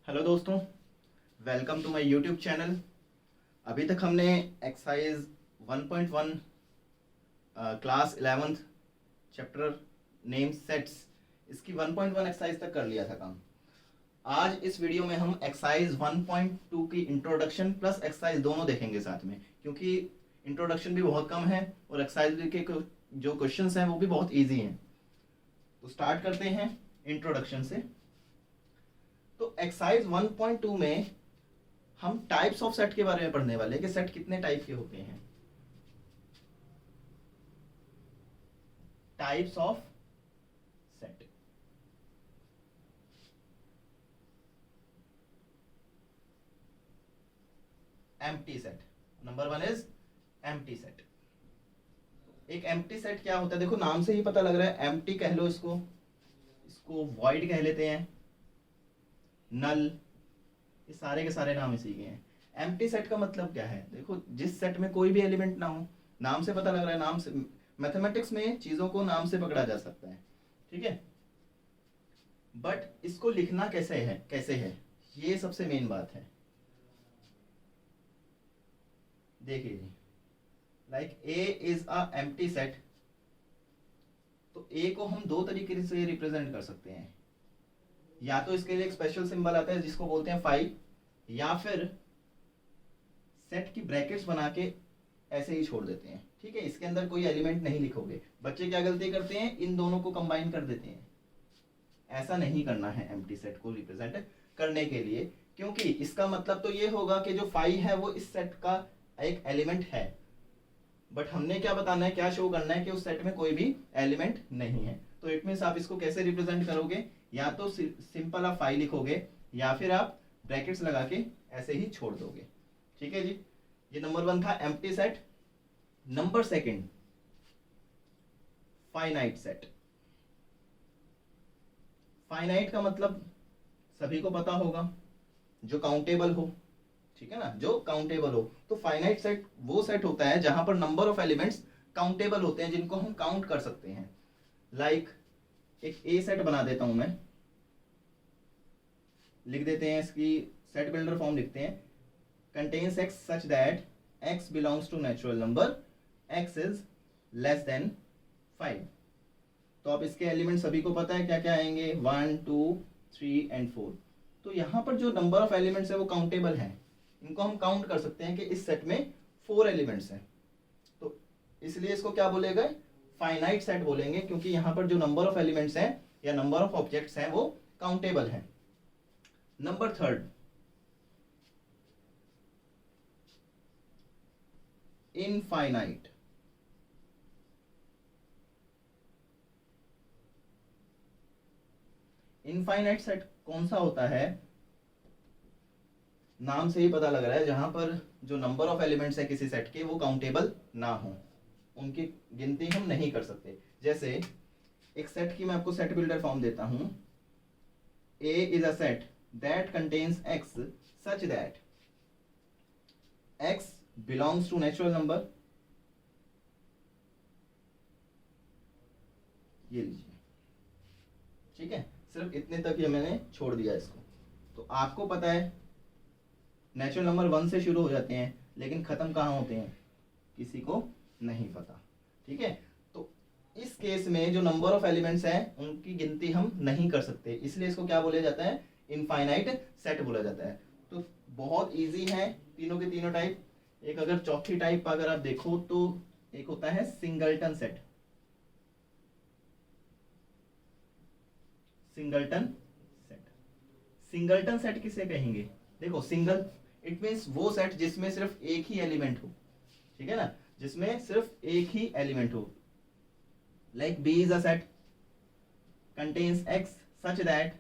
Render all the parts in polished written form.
Hello दोस्तों, welcome to my YouTube channel. अभी तक हमने exercise 1.1 class 11th chapter name sets इसकी 1.1 एक्सरसाइज तक कर लिया था काम। आज इस वीडियो में हम एक्सरसाइज 1.2 की इंट्रोडक्शन प्लस एक्सरसाइज दोनों देखेंगे साथ में, क्योंकि इंट्रोडक्शन भी बहुत कम है और एक्सरसाइज के जो क्वेश्चंस हैं वो भी बहुत ईजी हैं। तो स्टार्ट करते हैं इंट्रोडक्शन से। तो एक्सरसाइज 1.2 में हम टाइप्स ऑफ सेट के बारे में पढ़ने वाले हैं कि सेट कितने टाइप के होते हैं। Types of set. Empty set, number 1 is empty set. एक एम्प्टी सेट क्या होता है, देखो नाम से ही पता लग रहा है, एम्प्टी कह लो इसको, इसको वॉइड कह लेते हैं, नल, ये सारे के सारे नाम इसी के हैं। एम्प्टी सेट का मतलब क्या है, देखो जिस सेट में कोई भी एलिमेंट ना हो, नाम से पता लग रहा है, नाम से मैथमेटिक्स में चीजों को नाम से पकड़ा जा सकता है, ठीक है। बट इसको लिखना कैसे है ये सबसे मेन बात है। देखिए, like a is a empty set, तो ए को हम दो तरीके से रिप्रेजेंट कर सकते हैं। या तो इसके लिए एक स्पेशल सिंबल आता है जिसको बोलते हैं फाई, या फिर सेट की ब्रैकेट्स बना के ऐसे ही छोड़ देते हैं, ठीक है। इसके अंदर कोई एलिमेंट नहीं लिखोगे। बच्चे क्या गलती करते हैं, इन दोनों को कंबाइन कर देते हैं। ऐसा नहीं करना है एम्प्टी सेट को रिप्रेजेंट करने के लिए, क्योंकि इसका मतलब तो ये होगा कि जो फाई है वो इस सेट का एक एलिमेंट है, बट हमने क्या बताना है, क्या शो करना है कि उस सेट में कोई भी एलिमेंट नहीं है। तो इट मीन्स आप इसको कैसे रिप्रेजेंट करोगे, या तो सिंपल आप फाई लिखोगे या फिर आप ब्रैकेट्स लगा के ऐसे ही छोड़ दोगे, ठीक है जी। ये नंबर 1 था empty set. Number 2 finite set. Finite का मतलब सभी को पता होगा, जो काउंटेबल हो, ठीक है ना, जो काउंटेबल हो। तो फाइनाइट सेट वो सेट होता है जहां पर नंबर ऑफ एलिमेंट्स काउंटेबल होते हैं, जिनको हम काउंट कर सकते हैं। लाइक एक ए सेट बना देता हूं मैं, लिख देते हैं इसकी सेट बिल्डर फॉर्म लिखते हैं, contains X such that X belongs to natural number X is less than 5। तो अब इसके एलिमेंट सभी को पता है क्या क्या आएंगे, 1 2 3 एंड 4। तो यहाँ पर जो नंबर ऑफ एलिमेंट्स है वो काउंटेबल है, इनको हम काउंट कर सकते हैं कि इस सेट में 4 एलिमेंट्स हैं। तो इसलिए इसको क्या बोलेगा, फाइनाइट सेट बोलेंगे, क्योंकि यहाँ पर जो नंबर ऑफ एलिमेंट्स हैं या नंबर ऑफ ऑब्जेक्ट्स हैं वो काउंटेबल हैं। Number 3 infinite. इनफाइनाइट सेट कौन सा होता है, नाम से ही पता लग रहा है, जहां पर जो नंबर ऑफ एलिमेंट्स है किसी सेट के वो काउंटेबल ना हो, उनकी गिनती हम नहीं कर सकते। जैसे एक सेट की मैं आपको सेट बिल्डर फॉर्म देता हूं, A is a set that contains X such that X belongs to natural number, ये लीजिए, ठीक है। सिर्फ इतने तक ये मैंने छोड़ दिया इसको। तो आपको पता है नेचुरल नंबर 1 से शुरू हो जाते हैं, लेकिन खत्म कहाँ होते हैं किसी को नहीं पता, ठीक है। तो इस केस में जो नंबर ऑफ एलिमेंट्स हैं उनकी गिनती हम नहीं कर सकते, इसलिए इसको क्या बोला जाता है, इनफाइनाइट सेट बोला जाता है। तो बहुत इजी है तीनों के तीनों टाइप। एक अगर चौथी टाइप अगर आप देखो तो एक होता है singleton set. Singleton set, singleton set किसे कहेंगे, देखो सिंगल इट मीन्स वो सेट जिसमें सिर्फ एक ही एलिमेंट हो, ठीक है ना, जिसमें सिर्फ एक ही एलिमेंट हो। Like B is a set contains X such that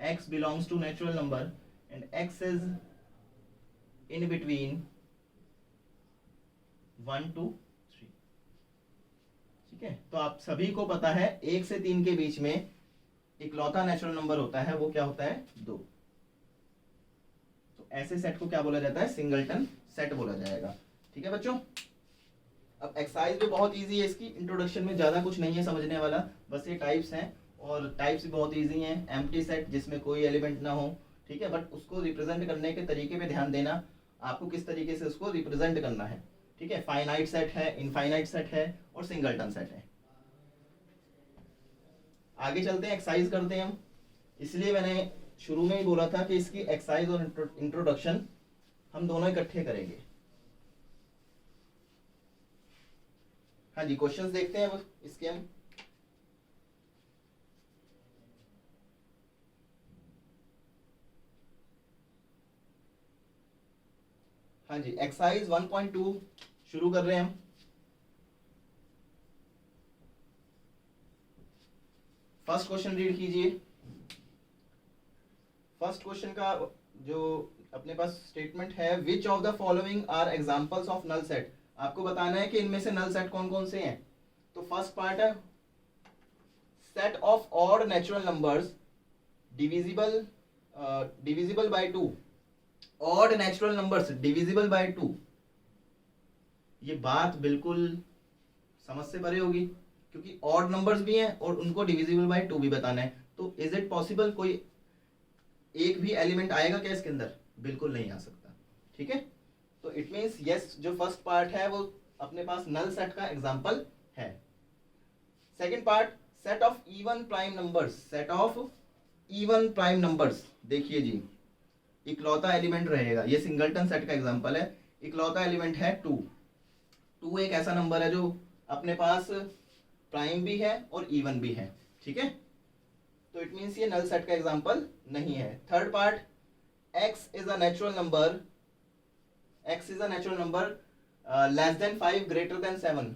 X belongs to natural number and X is in between 1 to 3, ठीक है। तो आप सभी को पता है 1 से 3 के बीच में इकलौता नेचुरल नंबर होता है, वो क्या होता है, 2। तो ऐसे सेट को क्या बोला जाता है, सिंगलटन सेट बोला जाएगा, ठीक है बच्चों। अब एक्सरसाइज भी बहुत इजी है, इसकी इंट्रोडक्शन में ज्यादा कुछ नहीं है समझने वाला, बस ये टाइप्स हैं और टाइप्स भी बहुत इजी हैं। एम्प्टी सेट जिसमें कोई एलिमेंट ना हो, ठीक है, बट उसको रिप्रेजेंट करने के तरीके पे ध्यान देना, आपको किस तरीके से उसको रिप्रेजेंट करना है। ठीक है, फाइनाइट सेट है, इनफाइनाइट सेट है और सिंगलटन सेट है। आगे चलते हैं, एक्सरसाइज करते हैं हम। इसलिए मैंने शुरू में ही बोला था कि इसकी एक्सरसाइज और इंट्रोडक्शन हम दोनों इकट्ठे करेंगे। हाँ जी, क्वेश्चंस देखते हैं अब इसके हम। हाँ जी, एक्सरसाइज 1.2 शुरू कर रहे हैं हम। फर्स्ट क्वेश्चन रीड कीजिए। फर्स्ट क्वेश्चन का जो अपने पास स्टेटमेंट है, which of the following are examples of null set. आपको बताना है कि इनमें से नल सेट कौन कौन से हैं। तो फर्स्ट पार्ट है set of odd natural numbers divisible by 2। Odd natural numbers divisible by 2, ये बात बिल्कुल समझ से परे होगी, क्योंकि ऑड नंबर्स भी हैं और उनको डिविजिबल बाय 2 भी बताना है। तो इज इट पॉसिबल, कोई एक भी एलिमेंट आएगा क्या इसके अंदर? बिल्कुल नहीं आ सकता। ठीक है, तो इट मीन्स यस, जो फर्स्ट पार्ट है वो अपने पास नल सेट का एग्जांपल है। Second part, set of even prime numbers. Set of even prime numbers, देखिए जी, इकलौता एलिमेंट रहेगा, ये सिंगलटन सेट का एग्जांपल है। इकलौता एलिमेंट है 2। 2 एक ऐसा नंबर है जो अपने पास प्राइम भी है और इवन भी है। ठीक है, तो इट मीन्स ये नल सेट का एग्जांपल नहीं है। Third part, x is a natural number, x is a natural number less than 5 greater than 7।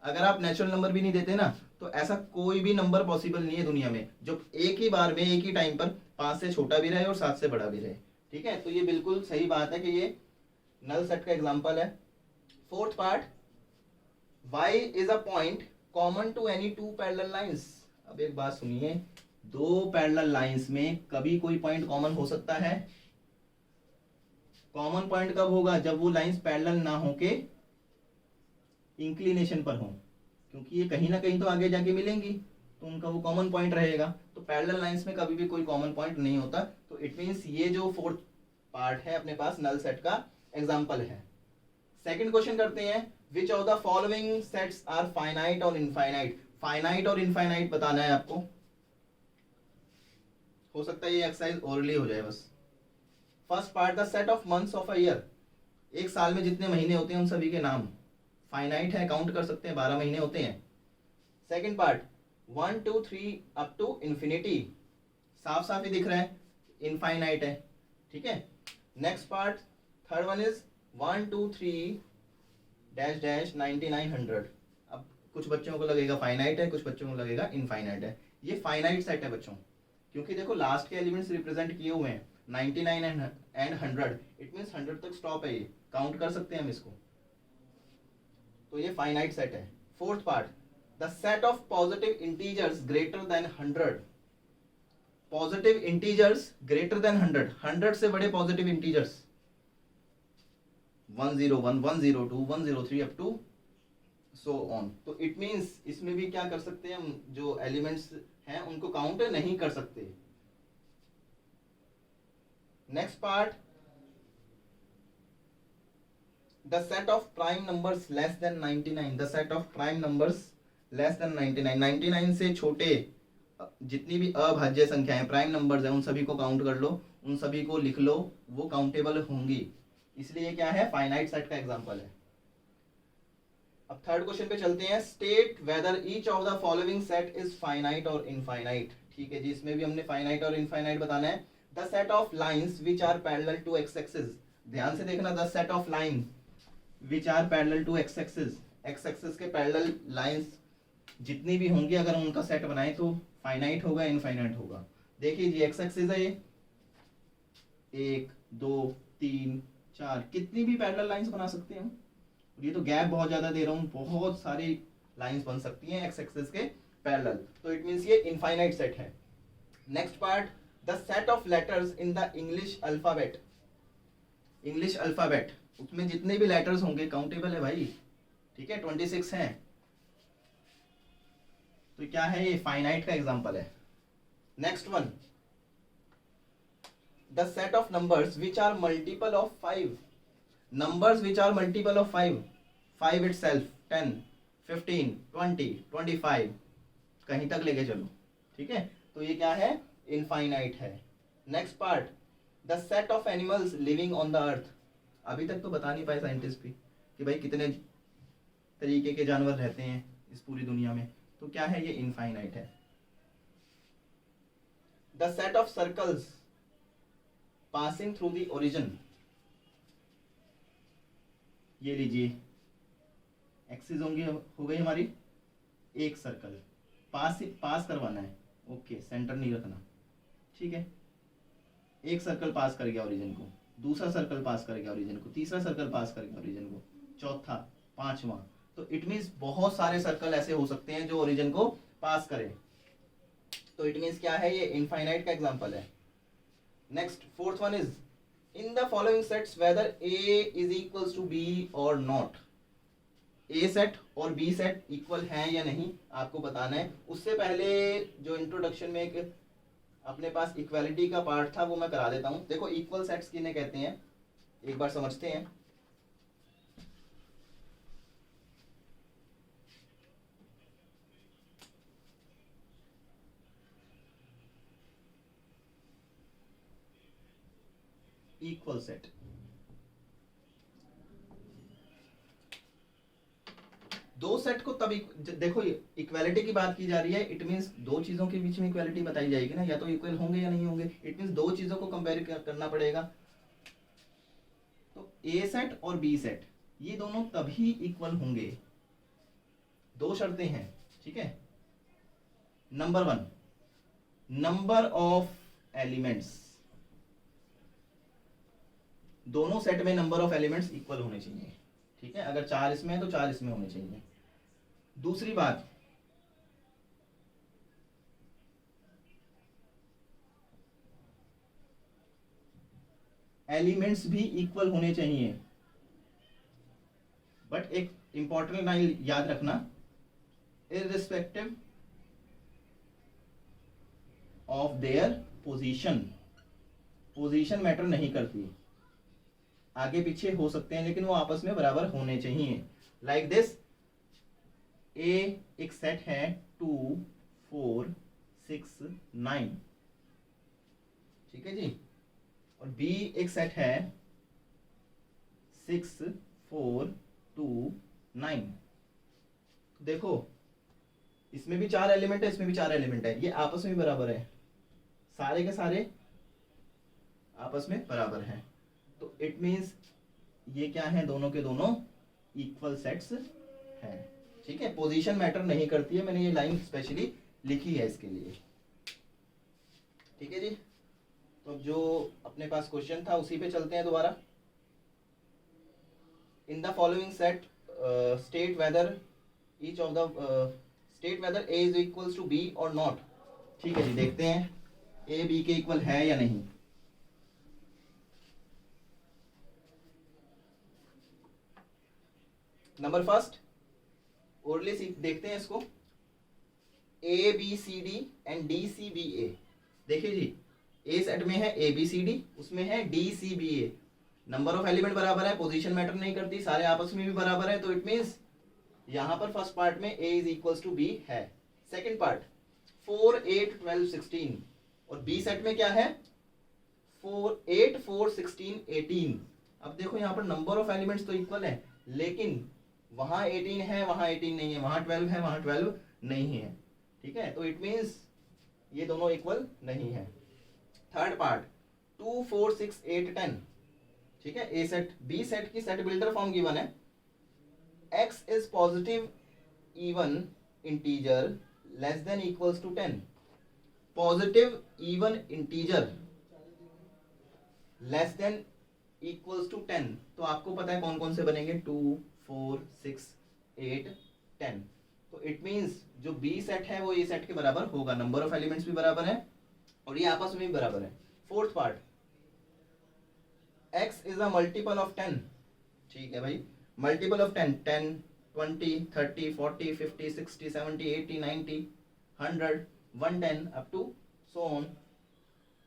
अगर आप नेचुरल नंबर भी नहीं देते ना, तो ऐसा कोई भी नंबर पॉसिबल नहीं है दुनिया में जो एक ही बार में एक ही टाइम पर 5 से छोटा भी रहे और 7 से बड़ा भी रहे। ठीक है, तो ये बिल्कुल सही बात है कि ये नल सेट का एग्जांपल है। Fourth part, y is a point common to any 2 parallel lines. अब एक बात सुनिए, 2 पैरेलल लाइंस में कभी कोई पॉइंट कॉमन हो सकता है? कॉमन पॉइंट कब होगा? जब वो लाइंस पैरेलल ना हो के इंक्लिनेशन पर हो, क्योंकि ये कहीं ना कहीं तो आगे जाके मिलेंगी, तो उनका वो कॉमन पॉइंट रहेगा। तो पैरेलल लाइंस में कभी भी कोई कॉमन पॉइंट नहीं होता। तो इट मींस ये जो फोर्थ पार्ट है अपने पास नल सेट का एग्जांपल है। सेकंड क्वेश्चन करते हैं, which of the following sets are finite और इनफाइनाइट। फाइनाइट और इनफाइनाइट बताना है आपको। हो सकता है ये एक्सरसाइज ओरली हो जाए बस। First part, the set of months of a year. एक साल में जितने महीने होते हैं उन सभी के नाम। फाइनाइट है, काउंट कर सकते हैं, 12 महीने होते हैं। Second part, 1 2 3 up to infinity, साफ साफ ही दिख रहा है इनफाइनाइट है। ठीक है, next part, third one is 1 2 3 dash dash 9900। अब कुछ बच्चों को लगेगा फाइनाइट है, कुछ बच्चों को लगेगा इनफाइनाइट है। ये फाइनाइट सेट है बच्चों, क्योंकि देखो लास्ट के एलिमेंट्स रिप्रेजेंट किए हुए हैं 99 एंड 100। इट मींस 100 तक स्टॉप है, ये काउंट कर सकते हैं हम इसको। तो ये फाइनाइट सेट है। Fourth part, the set of positive integers greater than 100। Positive integers greater than 100, 100 से बड़े positive integers 101 102 103 up to so on. तो इट मींस इसमें भी क्या कर सकते हैं हम, जो एलिमेंट्स हैं उनको काउंट नहीं कर सकते। Next part, the set of prime numbers less than 99। The set of prime numbers less than 99, 99 से छोटे जितनी भी अभाज्य संख्याएं प्राइम नंबर्स हैं उन सभी को काउंट कर लो, उन सभी को लिख लो, वो काउंटेबल होंगी। इसलिए ये क्या है, फाइनाइट सेट का एग्जांपल है। अब थर्ड क्वेश्चन पे चलते हैं, state whether each of the following set is finite और इनफाइनाइट। ठीक है जी, इसमें भी हमने फाइनाइट और इनफाइनाइट बताना है। The set of lines which are parallel to X axis. ध्यान से देखना, the set of line which are parallel to X axis. X axis के पैरेलल लाइंस जितनी भी होंगी अगर हम उनका सेट बनाए तो फाइनाइट होगा इनफाइनाइट होगा। देखिए जी, एक्स एक्सिस है ये 1 2 3 4, कितनी भी पैरेलल लाइंस बना सकते हैं हम। ये तो गैप बहुत ज्यादा दे रहा हूँ, बहुत सारी लाइंस बन सकती हैं एक्स एक्सिस के पैरेलल। तो इट मींस ये इनफाइनाइट सेट है। Next part, the set of letters in the English alphabet. English alphabet, उसमें जितने भी लेटर्स होंगे काउंटेबल है भाई। ठीक है, 26 हैं। तो क्या है, ये फाइनाइट का एग्जांपल है। Next one, the set of numbers which are multiple of 5, numbers which are multiple of 5, 5 itself, 10, 15, 20, 25, कहीं तक लेके चलो, ठीक है। तो ये क्या है, इनफाइनाइट है। Next part, the set of animals living on the earth, अभी तक तो बता नहीं पाए साइंटिस्ट भी कि भाई कितने तरीके के जानवर रहते हैं इस पूरी दुनिया में, तो क्या है, ये इनफाइनाइट है। The set of circles passing through the origin, ये लीजिए एक्सिस होंगी, हो गई हमारी एक सर्कल, पास करवाना है, ओके, सेंटर नहीं रखना, ठीक है। एक सर्कल पास कर गया ओरिजिन को, दूसरा सर्कल पास कर गया ओरिजिन को, तीसरा सर्कल पास कर गया ओरिजिन को, चौथा, पांचवा, तो इट मीन्स बहुत सारे सर्कल ऐसे हो सकते हैं जो ओरिजिन को पास करें, तो इट मीन्स क्या है, ये इनफाइनाइट का एग्जांपल है। Next fourth one is in the following sets whether A is equals to B or not, A set और बी सेट इक्वल हैं या नहीं आपको बताना है। उससे पहले जो इंट्रोडक्शन में एक अपने पास इक्वालिटी का पार्ट था वो मैं करा देता हूं। देखो इक्वल सेट्स किन्हें कहते हैं एक बार समझते हैं। इक्वल सेट, दो सेट को तब देखो इक्वालिटी की बात की जा रही है, इट मींस दो चीजों के बीच में इक्वालिटी बताई जाएगी ना, या तो इक्वल होंगे या नहीं होंगे, इट मींस दो चीजों को कंपेयर करना पड़ेगा। तो ए सेट और बी सेट ये दोनों तभी इक्वल होंगे, दो शर्तें हैं, ठीक है। Number one, number of elements, दोनों सेट में नंबर ऑफ एलिमेंट्स इक्वल होने चाहिए, ठीक है। अगर 4 इसमें है तो 4 इसमें होने चाहिए। दूसरी बात, एलिमेंट्स भी इक्वल होने चाहिए, बट एक इंपॉर्टेंट लाइन याद रखना, irrespective of their position, position matter नहीं करती, आगे पीछे हो सकते हैं लेकिन वो आपस में बराबर होने चाहिए। लाइक दिस, ए एक सेट है 2, 4, 6, 9, ठीक है जी, और बी एक सेट है 6, 4, 2, 9। देखो इसमें भी 4 एलिमेंट है, इसमें भी 4 एलिमेंट है, ये आपस में बराबर है, सारे के सारे आपस में बराबर हैं, तो इट मींस ये क्या है, दोनों के दोनों इक्वल सेट्स हैं, ठीक है। पोजीशन मैटर नहीं करती है, मैंने ये लाइन स्पेशली लिखी है इसके लिए, ठीक है जी। तो जो अपने पास क्वेश्चन था उसी पे चलते हैं दोबारा। In the following set state whether each of the state whether A is equals to B or not, ठीक है जी। देखते हैं ए बी के इक्वल है या नहीं। नंबर फर्स्ट, ओरली देखते हैं इसको, A B C D and D C B A. देखिए जी, ए सेट में है ए बी सी डी, उसमें है D C B A, number of element बराबर है, पोजीशन मैटर नहीं करती, सारे आपस में भी बराबर है, तो इट मींस यहां पर फर्स्ट पार्ट में ए इज इक्वल्स टू बी है। सेकंड पार्ट 4, 8, 12, 16, और बी सेट में क्या है 4, 8, 4, 16, 18। अब देखो यहाँ पर नंबर ऑफ एलिमेंट्स तो इक्वल है, लेकिन वहां 18 है, वहां 18 नहीं है, वहां 12 है, वहां 12 नहीं है, ठीक है। तो इट मींस ये दोनों इक्वल नहीं है। थर्ड पार्ट 2, 4, 6, 8, 10, ठीक है। ए सेट बी सेट की सेट बिल्डर फॉर्म गिवन है, x is positive even integer less than equals to 10, positive even integer less than equals to 10, तो आपको पता है कौन कौन से बनेंगे, 2, 4, 6, 8, 10। तो इट मींस जो बी सेट है वो ए सेट के बराबर होगा, नंबर ऑफ एलिमेंट्स भी बराबर है और ये आपस में भी बराबर है। Fourth part, x is a multiple of 10, ठीक है भाई, multiple of 10, 10, 20, 30, 40, 50, 60, 70, 80, 90, 100, 110 up to so on.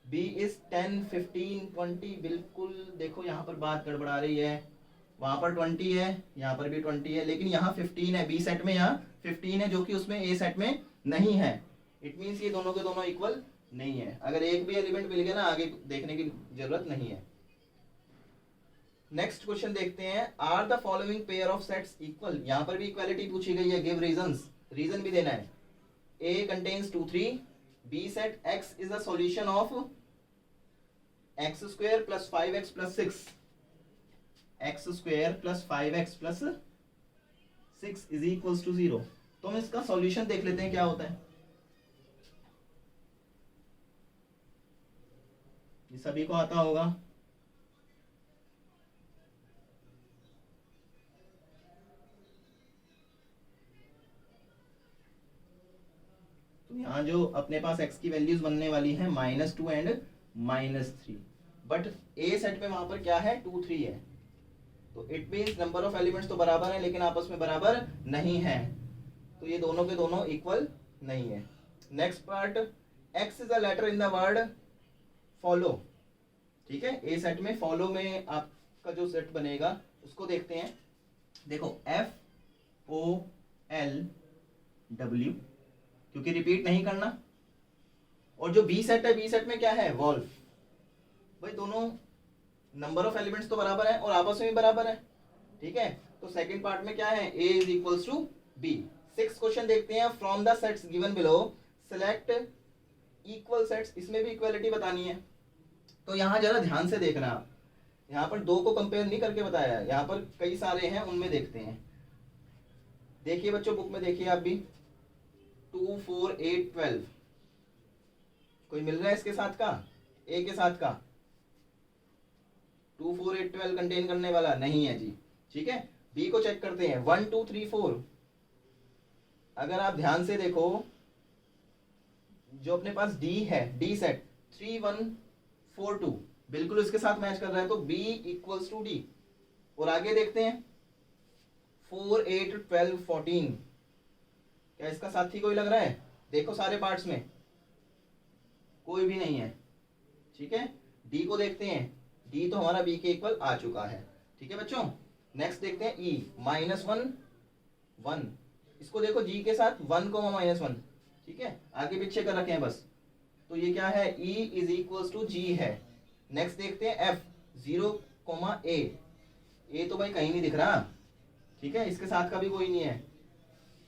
B is 10, 15, 20, बिल्कुल देखो यहाँ पर बात गड़बड़ा रही है, वहां पर 20 है, यहाँ पर भी 20 है, लेकिन यहाँ 15 है, बी सेट में यहाँ 15 है जो कि उसमें ए सेट में नहीं है। इट मीन्स ये दोनों के दोनों इक्वल नहीं है। अगर एक भी एलिमेंट मिल गया ना, आगे देखने की जरूरत नहीं है। नेक्स्ट क्वेश्चन देखते हैं, are the following pair of sets equal. यहां पर भी इक्वालिटी पूछी गई है, गिव रीजंस, रीजन भी देना है। A contains 2, 3, B set X is the solution of X square plus 5x plus 6, X square plus 5x plus 6 is equals to 0। तो हम इसका सॉल्यूशन देख लेते हैं क्या होता है। ये सभी को आता होगा। तो यहाँ जो अपने पास x की वैल्यूज बनने वाली है -2 एंड -3, बट ए सेट में वहां पर क्या है 2, 3 है, तो it means number of elements तो बराबर है लेकिन आपस में बराबर नहीं है, तो ये दोनों के दोनों इक्वल नहीं है। Next part, x is a letter in the word follow. ठीक है, ए सेट में फॉलो में आपका जो सेट बनेगा उसको देखते हैं। देखो FOLW, क्योंकि रिपीट नहीं करना। और जो बी सेट है, बी सेट में क्या है वॉल्व। भाई दोनों नंबर ऑफ एलिमेंट्स तो बराबर है और आपस में भी बराबर है। ठीक है, तो सेकंड पार्ट में क्या है, A is equals to B। 6 question देखते हैं, from the sets given below select equal sets. इसमें भी इक्वालिटी बतानी है, तो यहाँ जरा ध्यान से देखना आप। यहाँ पर दो को कंपेयर नहीं करके बताया है, यहाँ पर कई सारे हैं, उनमें देखते हैं। देखिए बच्चों, बुक में देखिए आप भी, 2, 4, 8, 12 कोई मिल रहा है इसके साथ का, ए के साथ का 2, 4, 8, 12 कंटेन करने वाला नहीं है जी। ठीक है, बी को चेक करते हैं, 1, 2, 3, 4। अगर आप ध्यान से देखो, जो अपने पास डी है, डी सेट 3, 1, 4, 2 बिल्कुल इसके साथ मैच कर रहा है, तो बी इक्वल्स टू डी। और आगे देखते हैं 4, 8, 12, 14, क्या इसका साथी कोई लग रहा है? देखो सारे पार्ट्स में कोई भी नहीं है। ठीक है, डी को देखते हैं, डी तो हमारा बी के इक्वल आ चुका है। ठीक है बच्चों, नेक्स्ट देखते हैं ई, -1, 1। इसको देखो जी के साथ 1, -1। ठीक है, आगे पीछे कर रखे हैं बस, तो ये क्या है, ई इज इक्वल्स टू जी है। नेक्स्ट देखते हैं एफ, 0, A। ए तो भाई कहीं नहीं दिख रहा। ठीक है, इसके साथ का भी कोई नहीं है।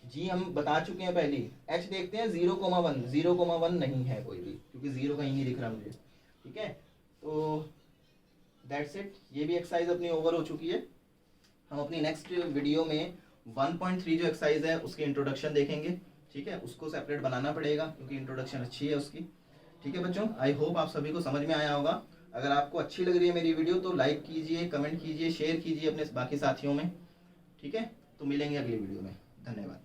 जी हम बता चुके हैं पहली। एच देखते हैं 0,1, 0,1 नहीं है कोई भी, क्योंकि 0 कहीं नहीं दिख रहा मुझे। ठीक है, तो दैट्स इट, ये भी एक्सरसाइज अपनी ओवर हो चुकी है। हम अपनी नेक्स्ट वीडियो में 1.3 जो एक्सरसाइज है उसकी इंट्रोडक्शन देखेंगे। ठीक है, उसको सेपरेट बनाना पड़ेगा क्योंकि इंट्रोडक्शन अच्छी है उसकी। ठीक है बच्चों, आई होप आप सभी को समझ में आया होगा। अगर आपको अच्छी लग रही है मेरी वीडियो तो लाइक कीजिए, कमेंट कीजिए, शेयर कीजिए अपने बाकी साथियों में। ठीक है, तो मिलेंगे अगली वीडियो में। धन्यवाद।